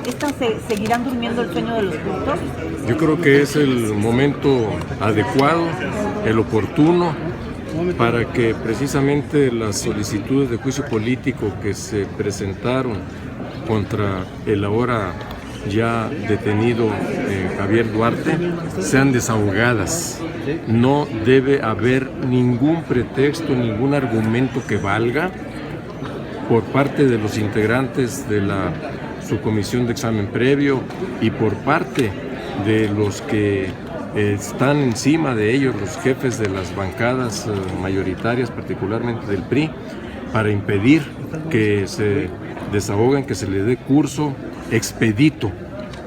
¿Estas seguirán durmiendo el sueño de los justos? Yo creo que es el momento adecuado, el oportuno, para que precisamente las solicitudes de juicio político que se presentaron contra el ahora ya detenido Javier Duarte sean desahogadas. No debe haber ningún pretexto, ningún argumento que valga por parte de los integrantes de la subcomisión de examen previo y por parte de los que están encima de ellos, los jefes de las bancadas mayoritarias, particularmente del PRI, para impedir que se desahoguen, que se le dé curso expedito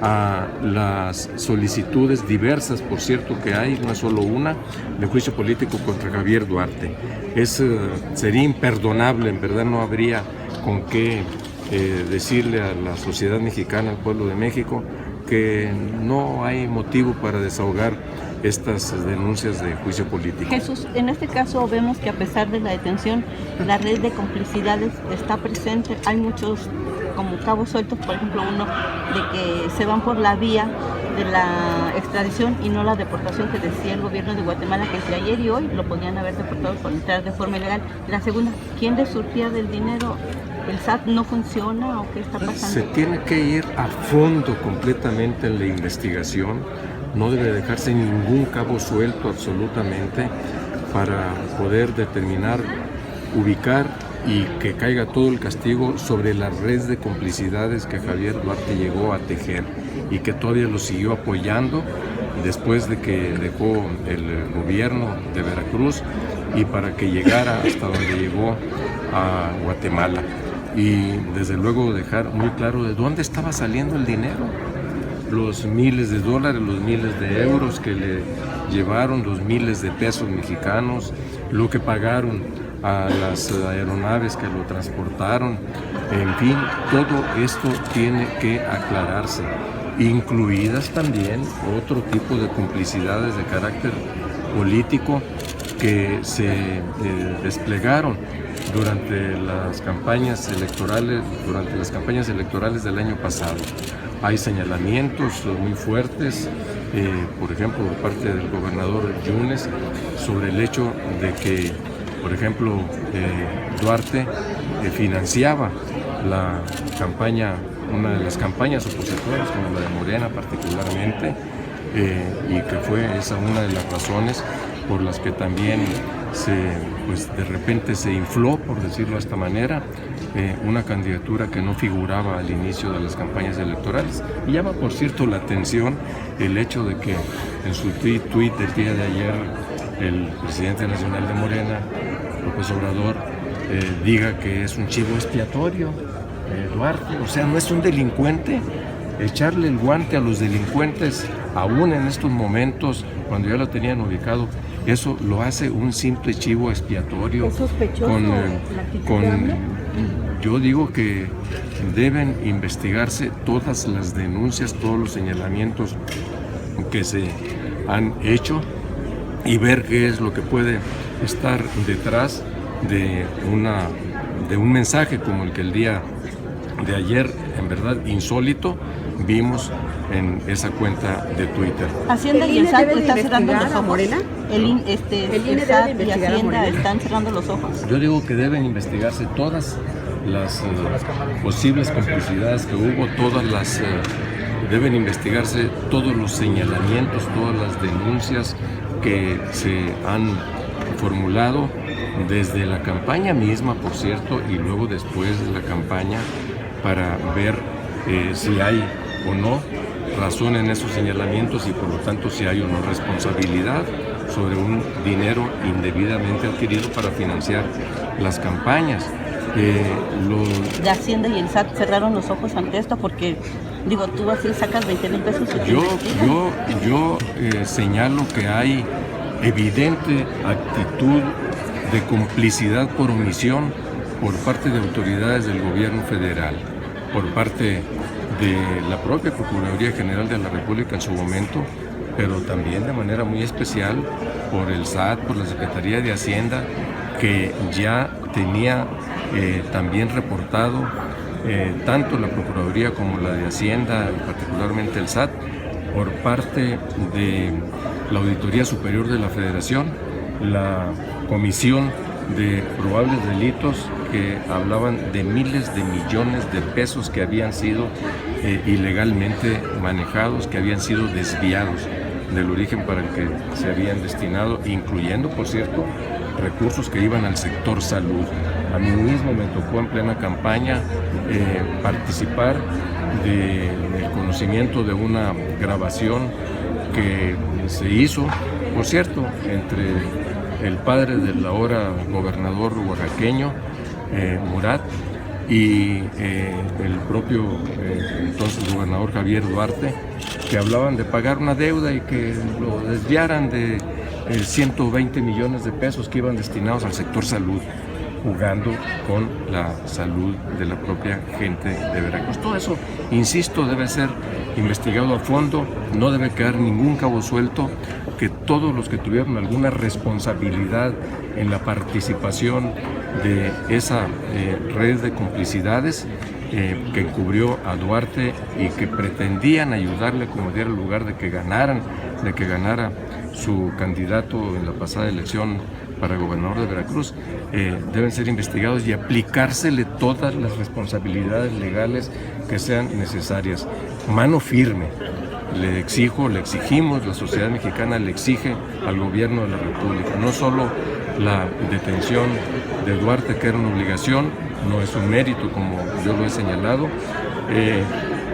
a las solicitudes diversas, por cierto, que hay, no es solo una, de juicio político contra Javier Duarte. Sería imperdonable, en verdad no habría con qué decirle a la sociedad mexicana, al pueblo de México, que no hay motivo para desahogar estas denuncias de juicio político. Jesús, en este caso vemos que a pesar de la detención, la red de complicidades está presente. Hay muchos como cabos sueltos, por ejemplo uno de que se van por la vía de la extradición y no la deportación que decía el gobierno de Guatemala, que entre ayer y hoy lo podían haber deportado por entrar de forma ilegal. La segunda, ¿quién les surtía del dinero? ¿El SAT no funciona o qué está pasando? Se tiene que ir a fondo completamente en la investigación, no debe dejarse ningún cabo suelto absolutamente para poder determinar, ubicar y que caiga todo el castigo sobre la red de complicidades que Javier Duarte llegó a tejer y que todavía lo siguió apoyando después de que dejó el gobierno de Veracruz y para que llegara hasta donde llegó a Guatemala. Y desde luego dejar muy claro de dónde estaba saliendo el dinero, los miles de dólares, los miles de euros que le llevaron, los miles de pesos mexicanos, lo que pagaron a las aeronaves que lo transportaron, en fin, todo esto tiene que aclararse, incluidas también otro tipo de complicidades de carácter político que se desplegaron durante las campañas electorales del año pasado. Hay señalamientos muy fuertes, por ejemplo, por parte del gobernador Yunes, sobre el hecho de que, por ejemplo, Duarte financiaba la campaña, una de las campañas opositoras, como la de Morena particularmente, y que fue esa una de las razones por las que también de repente se infló, por decirlo de esta manera, una candidatura que no figuraba al inicio de las campañas electorales. Y llama, por cierto, la atención el hecho de que en su tuit del día de ayer el presidente nacional de Morena, López Obrador, diga que es un chivo expiatorio, Duarte, o sea, no es un delincuente. Echarle el guante a los delincuentes, aún en estos momentos, cuando ya lo tenían ubicado, eso lo hace un simple chivo expiatorio. ¿Es sospechoso? Yo digo que deben investigarse todas las denuncias, todos los señalamientos que se han hecho y ver qué es lo que puede estar detrás de un mensaje como el que el día de ayer, en verdad insólito, vimos en esa cuenta de Twitter. Hacienda y el SAT están cerrando los ojos. El SAT y Hacienda están cerrando los ojos. Yo digo que deben investigarse todas las posibles complicidades que hubo, deben investigarse todos los señalamientos, todas las denuncias que se han formulado desde la campaña misma, por cierto, y luego después de la campaña, para ver si hay o no razón en esos señalamientos y por lo tanto si hay o no responsabilidad sobre un dinero indebidamente adquirido para financiar las campañas. De Hacienda y el SAT cerraron los ojos ante esto porque, digo, tú así sacas 20,000 pesos. Yo señalo que hay evidente actitud de complicidad por omisión por parte de autoridades del gobierno federal, por parte de la propia Procuraduría General de la República en su momento, pero también de manera muy especial por el SAT, por la Secretaría de Hacienda, que ya tenía también reportado tanto la Procuraduría como la de Hacienda, y particularmente el SAT, por parte de la Auditoría Superior de la Federación, la Comisión de Probables Delitos, que hablaban de miles de millones de pesos que habían sido ilegalmente manejados, que habían sido desviados del origen para el que se habían destinado, incluyendo, por cierto, recursos que iban al sector salud. A mí mismo me tocó en plena campaña participar del conocimiento de una grabación que se hizo, por cierto, entre el padre del ahora gobernador oaxaqueño, Murat, y el propio entonces gobernador Javier Duarte, que hablaban de pagar una deuda y que lo desviaran de 120 millones de pesos que iban destinados al sector salud, jugando con la salud de la propia gente de Veracruz. Todo eso, insisto, debe ser investigado a fondo, no debe quedar ningún cabo suelto, que todos los que tuvieron alguna responsabilidad en la participación de esa red de complicidades que encubrió a Duarte y que pretendían ayudarle como diera el lugar de que ganara su candidato en la pasada elección para gobernador de Veracruz, deben ser investigados y aplicársele todas las responsabilidades legales que sean necesarias. Mano firme. Le exigimos, la sociedad mexicana le exige al gobierno de la República, no solo la detención de Duarte, que era una obligación, no es un mérito como yo lo he señalado,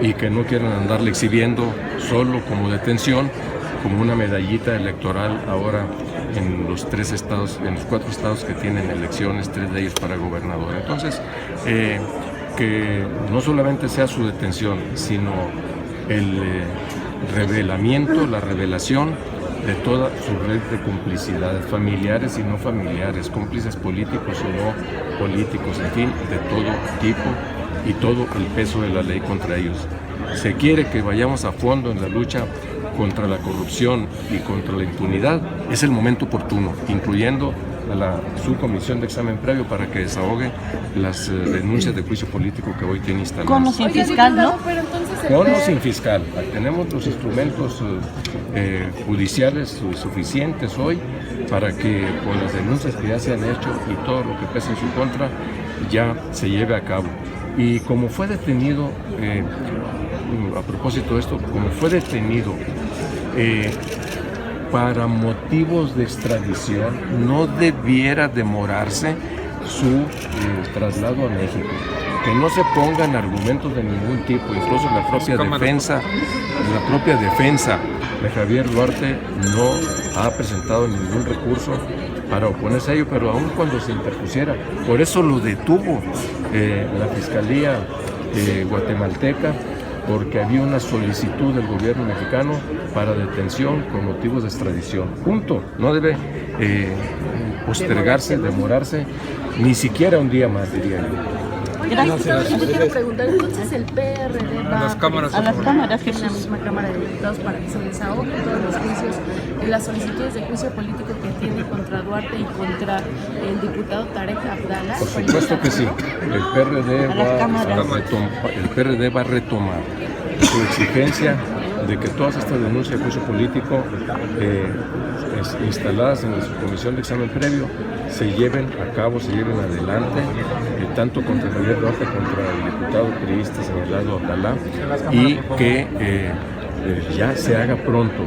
y que no quieran andarle exhibiendo solo como detención, como una medallita electoral ahora en los 4 estados que tienen elecciones, 3 de ellos para gobernador. Entonces, que no solamente sea su detención, sino el revelamiento, la revelación de toda su red de complicidades, familiares y no familiares, cómplices políticos o no políticos, en fin, de todo tipo, y todo el peso de la ley contra ellos. Se quiere que vayamos a fondo en la lucha contra la corrupción y contra la impunidad, es el momento oportuno, incluyendo a la subcomisión de examen previo para que desahogue las denuncias de juicio político que hoy tiene instaladas. Con o sin fiscal, ¿no? Con o sin fiscal. Tenemos los instrumentos judiciales suficientes hoy para que con las denuncias que ya se han hecho y todo lo que pesa en su contra ya se lleve a cabo. Y como fue detenido, a propósito de esto, como fue detenido para motivos de extradición, no debiera demorarse su traslado a México. Que no se pongan argumentos de ningún tipo, incluso la propia defensa de Javier Duarte no ha presentado ningún recurso para oponerse a ello, pero aún cuando se interpusiera, por eso lo detuvo la Fiscalía guatemalteca, porque había una solicitud del gobierno mexicano para detención con motivos de extradición. Punto. No debe postergarse, demorarse, ni siquiera un día más, diría yo. Gracias. Yo quiero preguntar, entonces el PRD va a las cámaras en la misma Cámara de Diputados para que se desahoguen todos los juicios y las solicitudes de juicio político que tiene contra Duarte y contra el diputado Tarek Abdala. Por supuesto que sí. El PRD va a retomar su exigencia de que todas estas denuncias de juicio político instaladas en la subcomisión de examen previo se lleven a cabo, se lleven adelante, tanto contra Javier Duarte, contra el diputado priista señalado Abdala, y que ya se haga pronto.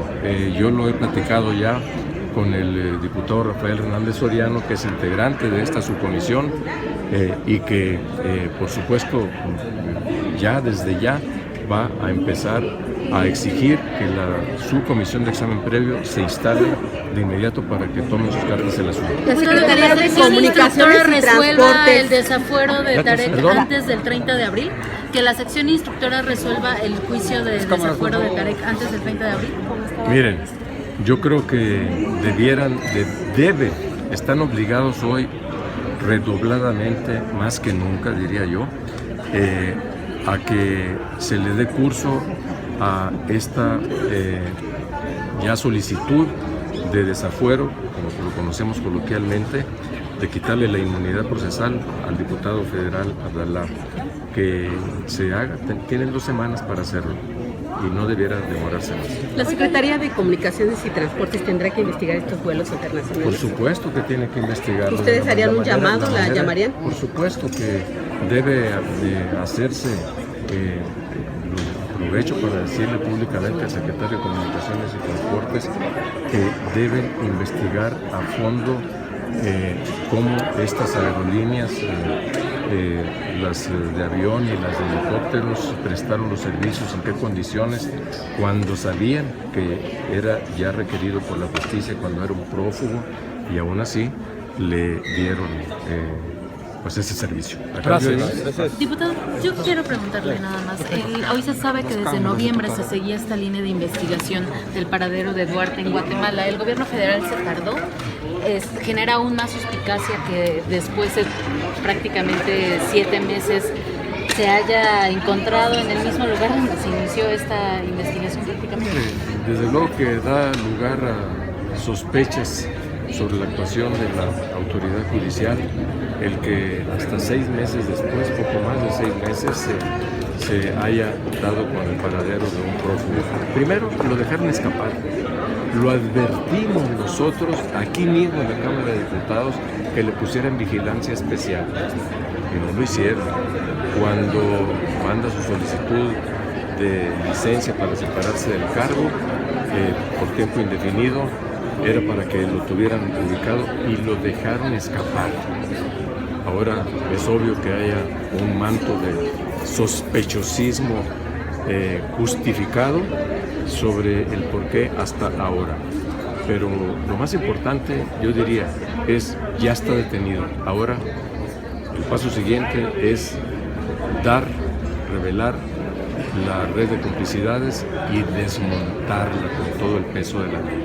Yo lo he platicado ya con el diputado Rafael Hernández Soriano, que es integrante de esta subcomisión, y que por supuesto ya desde ya va a empezar a exigir que la subcomisión de examen previo se instale de inmediato para que tomen sus cartas el asunto. La Secretaría de Comunicaciones resuelva el desafuero de Tarek antes del 30 de abril, que la sección instructora resuelva el juicio de desafuero de Tarek antes del 30 de abril. Miren, yo creo que están obligados hoy redobladamente, más que nunca, diría yo, a que se le dé curso a esta ya solicitud de desafuero, como lo conocemos coloquialmente, de quitarle la inmunidad procesal al diputado federal Abdalá. Que se haga, tienen 2 semanas para hacerlo y no debiera demorarse más. ¿La Secretaría de Comunicaciones y Transportes tendrá que investigar estos vuelos internacionales? Por supuesto que tiene que investigarlo. ¿Ustedes harían un llamado, la llamarían? Por supuesto que debe hacerse. Aprovecho para decirle públicamente al secretario de Comunicaciones y Transportes que deben investigar a fondo cómo estas aerolíneas, las de avión y las de helicópteros, prestaron los servicios, en qué condiciones, cuando sabían que era ya requerido por la justicia, cuando era un prófugo, y aún así le dieron pues ese servicio. Gracias. Diputado, yo quiero preguntarle nada más. Hoy se sabe que desde noviembre se seguía esta línea de investigación del paradero de Duarte en Guatemala. El gobierno federal se tardó. Genera aún más suspicacia que después de prácticamente 7 meses se haya encontrado en el mismo lugar donde se inició esta investigación prácticamente. Desde luego que da lugar a sospechas sobre la actuación de la autoridad judicial, el que hasta 6 meses después, poco más de 6 meses, se haya dado con el paradero de un prófugo. Primero, lo dejaron escapar. Lo advertimos nosotros aquí mismo en la Cámara de Diputados que le pusieran vigilancia especial y no lo hicieron. Cuando manda su solicitud de licencia para separarse del cargo por tiempo indefinido, era para que lo tuvieran ubicado y lo dejaron escapar. Ahora es obvio que haya un manto de sospechosismo justificado sobre el por qué hasta ahora. Pero lo más importante, yo diría, es ya está detenido. Ahora el paso siguiente es revelar la red de complicidades y desmontarla con todo el peso de la ley.